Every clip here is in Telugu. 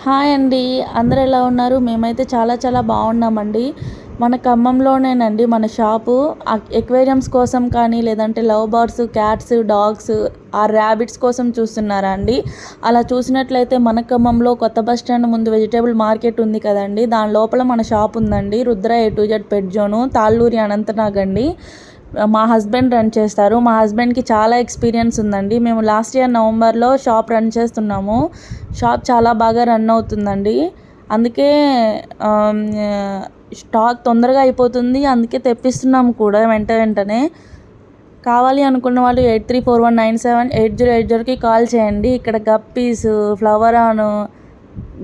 హాయ్ అండి. అందరూ ఎలా ఉన్నారు? మేమైతే చాలా చాలా బాగున్నామండి. మన ఖమ్మంలోనేనండి మన షాపు. ఎక్వేరియంస్ కోసం కానీ, లేదంటే love birds, cats, dogs, rabbits కోసం చూస్తున్నారా అండి? అలా చూసినట్లయితే మన ఖమ్మంలో కొత్త బస్ స్టాండ్ ముందు వెజిటేబుల్ మార్కెట్ ఉంది కదండి, దాని లోపల మన షాప్ ఉందండి. Rudra A to Z pet zone, Talluri Anantnag అండి. మా హస్బెండ్ రన్ చేస్తారు. మా హస్బెండ్కి చాలా ఎక్స్పీరియన్స్ ఉందండి. మేము లాస్ట్ ఇయర్ నవంబర్లో షాప్ రన్ చేస్తున్నాము. షాప్ చాలా బాగా రన్ అవుతుందండి. అందుకే స్టాక్ తొందరగా అయిపోతుంది. అందుకే తెప్పిస్తున్నాము కూడా వెంటనే. కావాలి అనుకున్న వాళ్ళు 8341978080కి కాల్ చేయండి. ఇక్కడ guppies, flower on,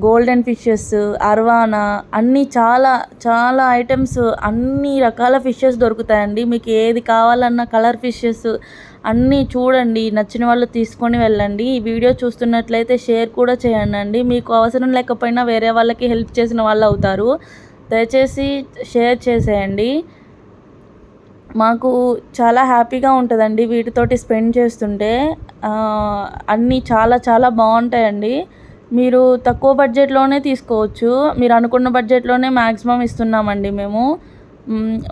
golden fishes, అర్వానా అన్నీ చాలా చాలా ఐటమ్స్, అన్ని రకాల ఫిషెస్ దొరుకుతాయండి. మీకు ఏది కావాలన్నా కలర్ ఫిషెస్ అన్నీ చూడండి. నచ్చిన వాళ్ళు తీసుకొని వెళ్ళండి. ఈ వీడియో చూస్తున్నట్లయితే షేర్ కూడా చేయండి. మీకు అవసరం లేకపోయినా వేరే వాళ్ళకి హెల్ప్ చేసిన వాళ్ళు అవుతారు. దయచేసి షేర్ చేసేయండి. మాకు చాలా హ్యాపీగా ఉంటుందండి వీటితోటి స్పెండ్ చేస్తుంటే. అన్నీ చాలా చాలా బాగుంటాయండి. మీరు తక్కువ బడ్జెట్లోనే తీసుకోవచ్చు. మీరు అనుకున్న బడ్జెట్లోనే మ్యాక్సిమం ఇస్తున్నామండి మేము.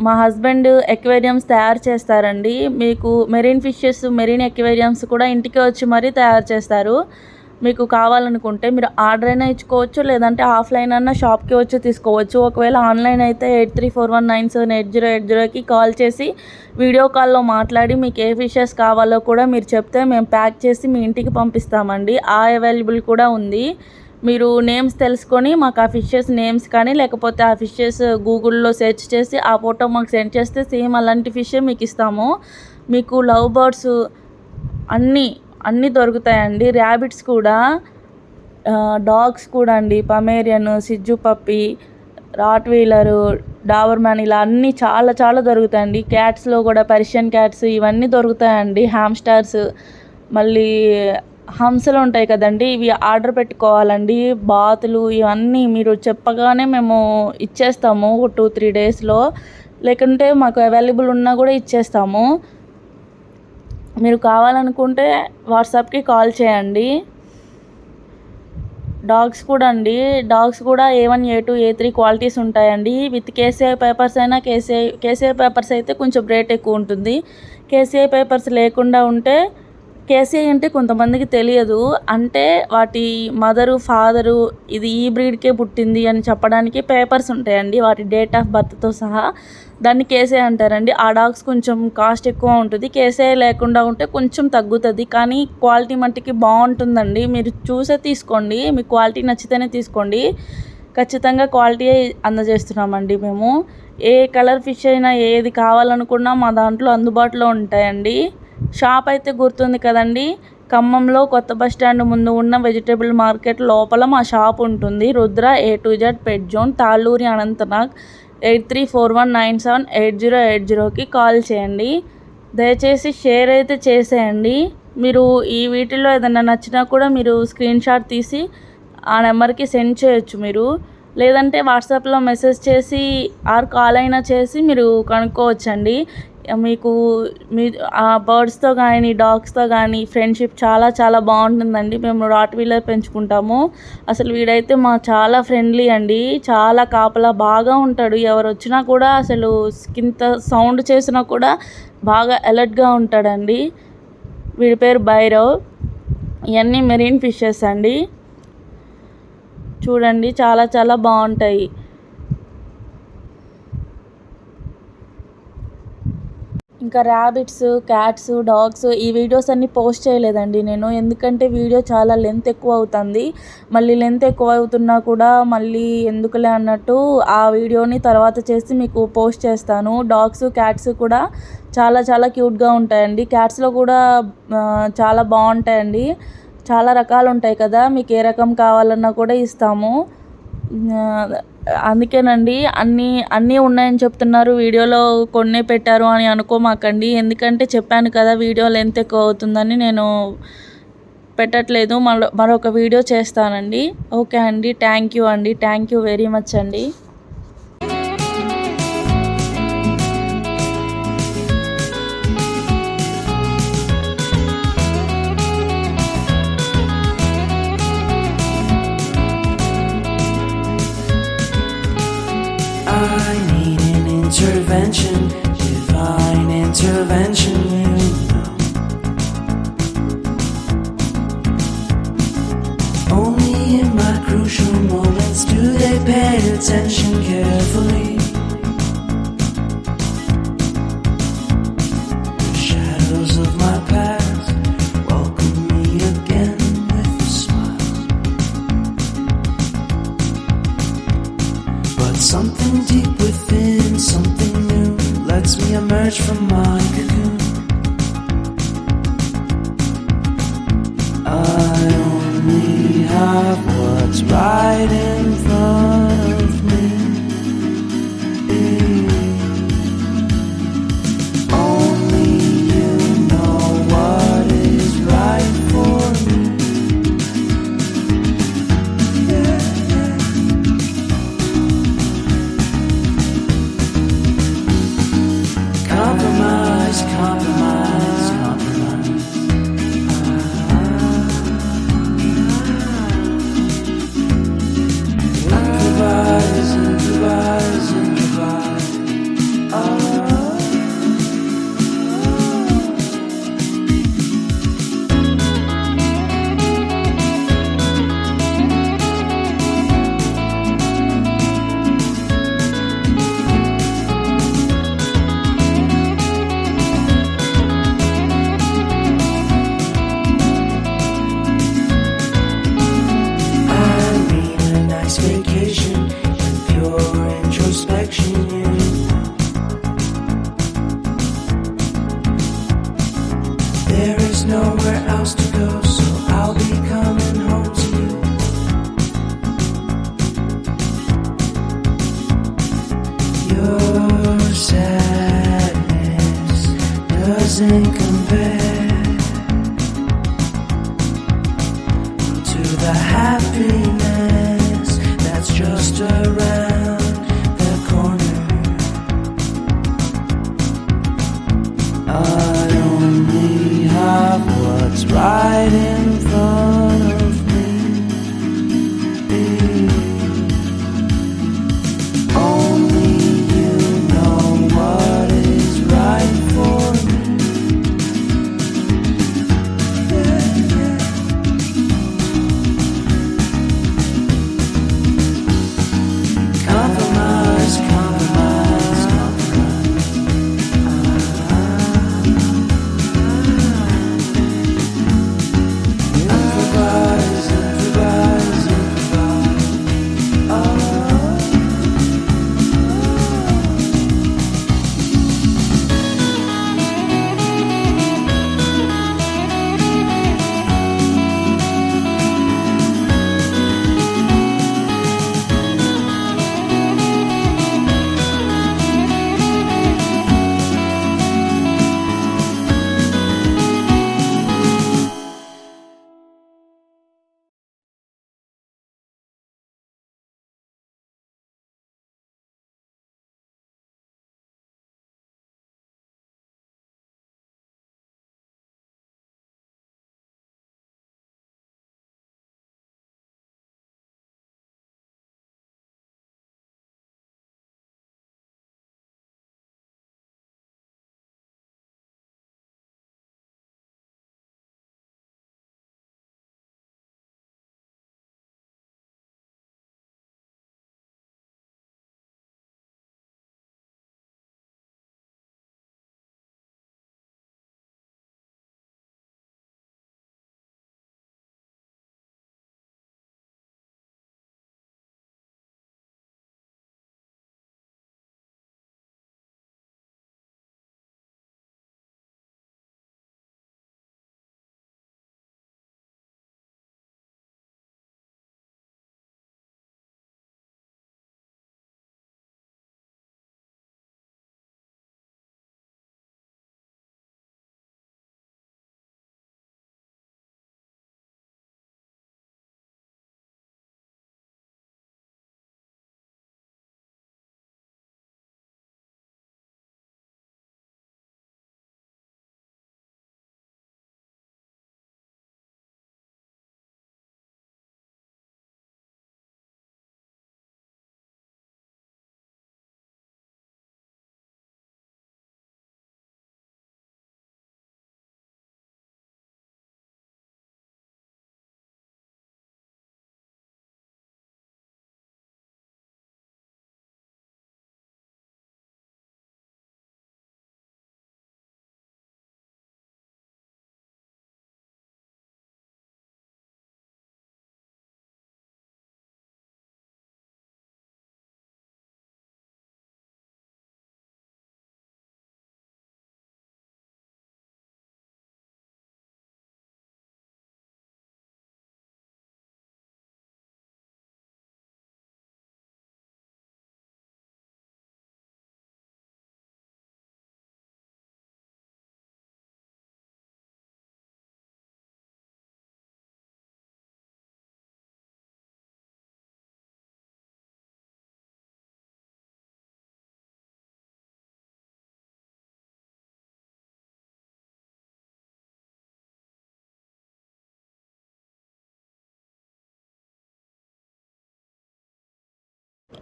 మా హస్బెండ్ ఎక్వేరియంస్ తయారు చేస్తారండి. మీకు మెరీన్ ఫిషెస్, మెరీన్ ఎక్వేరియంస్ కూడా ఇంటికి వచ్చి మరీ తయారు చేస్తారు. మీకు కావాలనుకుంటే మీరు ఆర్డర్ అయినా ఇచ్చుకోవచ్చు, లేదంటే ఆఫ్లైన్ అన్నా షాప్కి వచ్చి తీసుకోవచ్చు. ఒకవేళ ఆన్లైన్ అయితే 8341978080కి కాల్ చేసి వీడియో కాల్లో మాట్లాడి మీకు ఏ ఫిషెస్ కావాలో కూడా మీరు చెప్తే మేము ప్యాక్ చేసి మీ ఇంటికి పంపిస్తామండి. అవైలబుల్ కూడా ఉంది. మీరు నేమ్స్ తెలుసుకొని మాకు ఆ ఫిషెస్ నేమ్స్ కానీ, లేకపోతే ఆ ఫిషెస్ గూగుల్లో సెర్చ్ చేసి ఆ ఫోటో మాకు సెండ్ చేస్తే సేమ్ అలాంటి ఫిషే మీకు ఇస్తాము. మీకు లవ్ బర్డ్స్ అన్నీ దొరుకుతాయండి. ర్యాబిట్స్ కూడా, డాగ్స్ కూడా అండి. పమేరియన్, సిజ్జు పప్పి, రాట్ వీలరు, డాబర్మ్యాన్ ఇలా అన్నీ చాలా చాలా దొరుకుతాయండి. క్యాట్స్లో కూడా పర్షియన్ క్యాట్స్ ఇవన్నీ దొరుకుతాయండి. హ్యామ్స్టర్స్, మళ్ళీ హంసలు ఉంటాయి కదండి, ఇవి ఆర్డర్ పెట్టుకోవాలండి. బాతులు ఇవన్నీ మీరు చెప్పగానే మేము ఇచ్చేస్తాము 2-3 డేస్లో. లేకుంటే మాకు అవైలబుల్ ఉన్నా కూడా ఇచ్చేస్తాము. మీరు కావాలనుకుంటే వాట్సాప్కి కాల్ చేయండి. డాగ్స్ కూడా అండి. డాగ్స్ కూడా A1, A2, A3 క్వాలిటీస్ ఉంటాయండి. విత్ KCI పేపర్స్ అయినా, కేసీఐ పేపర్స్ అయితే కొంచెం రేట్ ఎక్కువ ఉంటుంది. KCI పేపర్స్ లేకుండా ఉంటే, KCI అంటే కొంతమందికి తెలియదు, అంటే వాటి మదరు, ఫాదరు ఇది ఈ బ్రీడ్కే పుట్టింది అని చెప్పడానికి పేపర్స్ ఉంటాయండి, వాటి డేట్ ఆఫ్ బర్త్తో సహా. దాన్ని KCI అంటారండి. ఆ డాగ్స్ కొంచెం కాస్ట్ ఎక్కువ ఉంటుంది. KCI లేకుండా ఉంటే కొంచెం తగ్గుతుంది, కానీ క్వాలిటీ మట్టికి బాగుంటుందండి. మీరు చూసే తీసుకోండి. మీకు క్వాలిటీ నచ్చితేనే తీసుకోండి. ఖచ్చితంగా క్వాలిటీ అందజేస్తున్నామండి మేము. ఏ కలర్ ఫిష్ అయినా ఏది కావాలనుకున్నా మా దాంట్లో అందుబాటులో ఉంటాయండి. షాప్ అయితే గుర్తుంది కదండి, ఖమ్మంలో కొత్త బస్ స్టాండ్ ముందు ఉన్న వెజిటేబుల్ మార్కెట్ లోపల మా షాప్ ఉంటుంది. Rudra A to Z pet zone, Talluri Anantnag. 8341978080కి కాల్ చేయండి. దయచేసి షేర్ అయితే చేసేయండి. మీరు ఈ వీటిలో ఏదైనా నచ్చినా కూడా మీరు స్క్రీన్ షాట్ తీసి ఆ నెంబర్కి సెండ్ చేయొచ్చు. మీరు లేదంటే వాట్సాప్లో మెసేజ్ చేసి కాల్ అయినా చేసి మీరు కనుక్కోవచ్చండి. మీకు ఆ బర్డ్స్తో కానీ, డాగ్స్తో కానీ ఫ్రెండ్షిప్ చాలా చాలా బాగుంటుందండి. మేము రాట్ వీలర్ పెంచుకుంటాము. అసలు వీడైతే చాలా ఫ్రెండ్లీ అండి. చాలా కాపలా బాగా ఉంటాడు. ఎవరు వచ్చినా కూడా అసలు ఇంత సౌండ్ చేసినా కూడా బాగా అలర్ట్గా ఉంటాడండి. వీడి పేరు భైరవ్. ఇవన్నీ మెరీన్ ఫిషెస్ అండి. చూడండి చాలా చాలా బాగుంటాయి. ఇంకా ర్యాబిట్స్, క్యాట్స్, డాగ్స్ ఈ వీడియోస్ అన్నీ పోస్ట్ చేయలేదండి నేను, ఎందుకంటే వీడియో చాలా లెంత్ ఎక్కువ అవుతుంది. మళ్ళీ లెంత్ ఎక్కువ అవుతున్నా కూడా మళ్ళీ ఎందుకులే అన్నట్టు ఆ వీడియోని తర్వాత చేసి మీకు పోస్ట్ చేస్తాను. డాగ్స్, క్యాట్స్ కూడా చాలా చాలా క్యూట్గా ఉంటాయండి. క్యాట్స్లో కూడా చాలా బాగుంటాయండి. చాలా రకాలు ఉంటాయి కదా, మీకు ఏ రకం కావాలన్నా కూడా ఇస్తాము. అందుకేనండి అన్నీ ఉన్నాయని చెప్తున్నారు, వీడియోలో కొన్నే పెట్టారు అని అనుకోమాకండి. ఎందుకంటే చెప్పాను కదా వీడియో లెంత్ ఎక్కువ అవుతుందని నేను పెట్టట్లేదు. మరొక వీడియో చేస్తానండి. ఓకే అండి, థ్యాంక్ యూ వెరీ మచ్ అండి. I need an intervention, divine intervention, you know. Only in my crucial moments do they pay attention carefully. The shadows of my past welcome me again with a smile. But something deep within, something new, lets me emerge from my cocoon. I only have what's right in front of me. Only you know what is right for me. Compromise, compromise, compromise. Improvise, improvise, improvise. I mean a nice vacation and pure introspection, you know. There is nowhere else to go, so I'll be coming home to you. Your sadness doesn't compare to the happiness that's just around the corner. I only have what's right in front of me. Only you know what is right for me.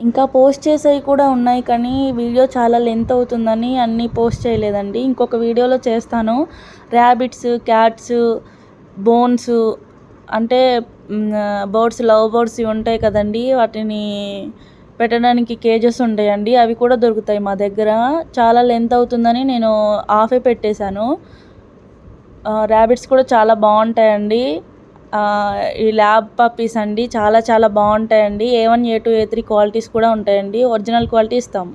ఇంకా పోస్ట్ చేసేవి కూడా ఉన్నాయి, కానీ వీడియో చాలా లెంత్ అవుతుందని అన్నీ పోస్ట్ చేయలేదండి. ఇంకొక వీడియోలో చేస్తాను. ర్యాబిట్స్, క్యాట్స్, బోన్స్ అంటే బర్డ్స్, లవ్ బర్డ్స్ ఇవి ఉంటాయి కదండి, వాటిని పెట్టడానికి కేజెస్ ఉంటాయండి, అవి కూడా దొరుకుతాయి మా దగ్గర. చాలా లెంత్ అవుతుందని నేను ఆఫే పెట్టేశాను. ర్యాబిట్స్ కూడా చాలా బాగుంటాయండి. ఈ ల్యాబ్ పప్పీస్ అండి, చాలా చాలా బాగుంటాయండి. A1, A2, A3 క్వాలిటీస్ కూడా ఉంటాయండి. ఒరిజినల్ క్వాలిటీ ఇస్తాం.